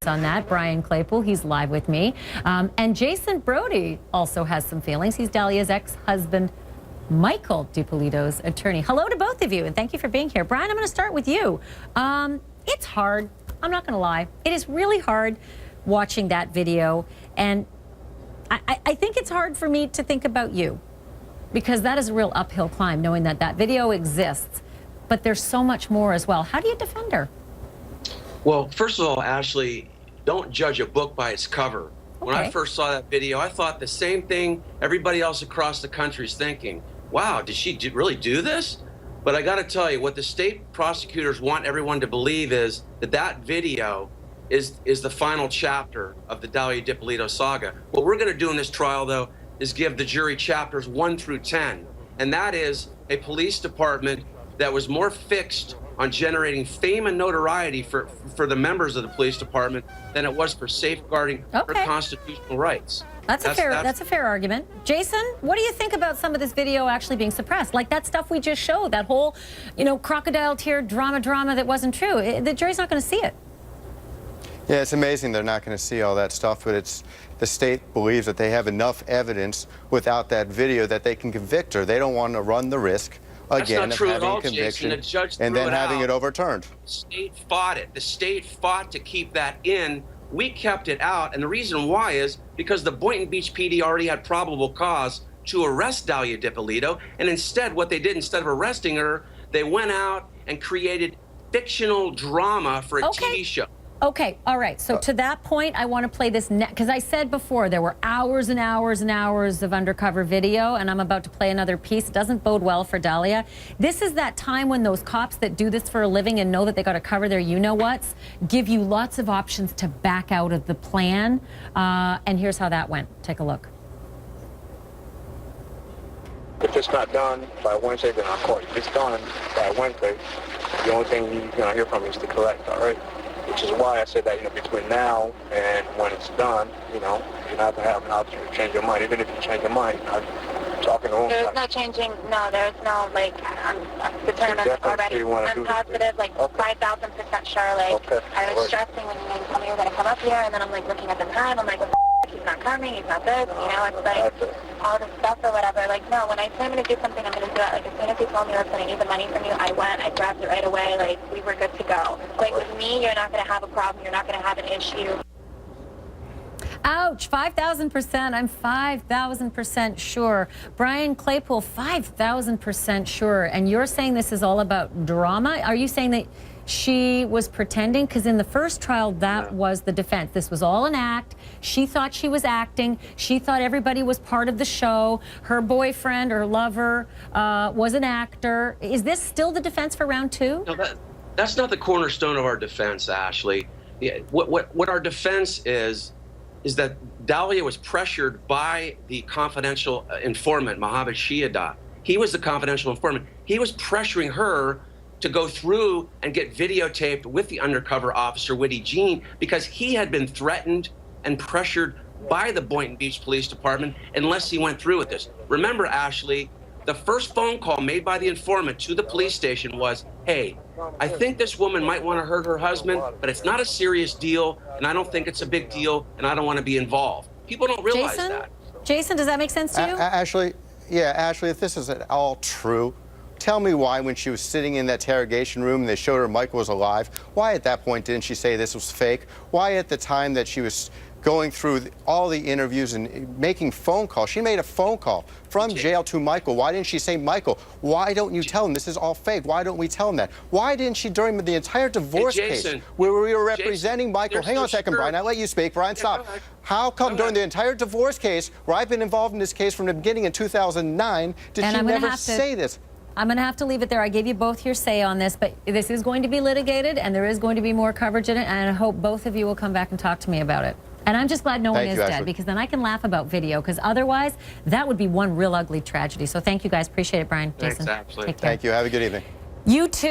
on that. Brian Claypool, he's live with me. And Jason Brody also has some feelings. He's Dalia's ex-husband, Michael DiPolito's attorney. Hello to both of you, and thank you for being here. Brian, I'm going to start with you. It's hard. I'm not going to lie. It is really hard watching that video, and I think it's hard for me to think about you, because that is a real uphill climb, knowing that that video exists, but there's so much more as well. How do you defend her? Well, first of all, Ashley, don't judge a book by its cover. Okay. When I first saw that video, I thought the same thing everybody else across the country is thinking. Wow, did she really do this? But I got to tell you, what the state prosecutors want everyone to believe is that that video is the final chapter of the Dalia DiPolito saga. What we're going to do in this trial, though, is give the jury chapters 1 through 10. And that is a police department that was more fixed on generating fame and notoriety for the members of the police department than it was for safeguarding her constitutional rights. That's a fair argument. Jason, what do you think about some of this video actually being suppressed? Like that stuff we just showed, that whole, crocodile tear drama that wasn't true. The jury's not going to see it. Yeah, it's amazing they're not going to see all that stuff, but the state believes that they have enough evidence without that video that they can convict her. They don't want to run the risk again of having a conviction and then having it overturned. The state fought it. The state fought to keep that in. We kept it out, and the reason why is because the Boynton Beach PD already had probable cause to arrest Dalia DiPolito, and instead what they did, instead of arresting her, they went out and created fictional drama for a TV show. Okay, all right. So to that point, I want to play this because I said before there were hours and hours and hours of undercover video, and I'm about to play another piece. It doesn't bode well for Dalia. This is that time when those cops that do this for a living and know that they got to cover their you-know-whats give you lots of options to back out of the plan. And here's how that went. Take a look. If it's not done by Wednesday, then I'll call you. If it's done by Wednesday, the only thing you're going to hear from me is to collect, all right? Which is why I said that, between now and when it's done, you're not going to have an option to change your mind. Even if you change your mind, I'm talking to him. There's no changing, there's no, I'm determined already. I'm positive, 5,000% sure, I was stressing when you told me you were going to come up here, and then I'm, looking at the time, I'm like, well, he's not coming, he's not this, it's all this stuff or whatever. No, when I say I'm going to do something, I'm going to do it. As soon as he told me, listen, I need the money from you, I went, I grabbed it right away, we were good to go. With me, you're not going to have a problem, you're not going to have an issue. Ouch, 5,000%. I'm 5,000% sure. Brian Claypool, 5,000% sure. And you're saying this is all about drama? Are you saying that she was pretending? Because in the first trial, that was the defense. This was all an act. She thought she was acting. She thought everybody was part of the show. Her boyfriend or lover was an actor. Is this still the defense for round 2? No, that's not the cornerstone of our defense, Ashley. Yeah, what our defense is that Dalia was pressured by the confidential informant, Mohammed Shiada. He was the confidential informant. He was pressuring her to go through and get videotaped with the undercover officer, Whitty Jean, because he had been threatened and pressured by the Boynton Beach Police Department unless he went through with this. Remember, Ashley, the first phone call made by the informant to the police station was, hey, I think this woman might want to hurt her husband, but it's not a serious deal, and I don't think it's a big deal, and I don't want to be involved. People don't realize that. Jason, does that make sense to you? Ashley, if this is at all true, tell me why, when she was sitting in that interrogation room and they showed her Michael was alive, why at that point didn't she say this was fake? Why at the time that she was going through all the interviews and making phone calls, she made a phone call from jail to Michael. Why didn't she say, Michael, why don't you tell him this is all fake? Why don't we tell him that? Why didn't she, during the entire divorce case where we were representing Michael, hang on a second, Brian, I'll let you speak. Brian, stop. How come during the entire divorce case, where I've been involved in this case from the beginning in 2009, did she never say this? I'm going to have to leave it there. I gave you both your say on this, but this is going to be litigated, and there is going to be more coverage in it, and I hope both of you will come back and talk to me about it. And I'm just glad no one is dead, because then I can laugh about video, because otherwise that would be one real ugly tragedy. So thank you guys. Appreciate it, Brian. Jason, thanks, Ashley. Take care. Thank you. Have a good evening. You too.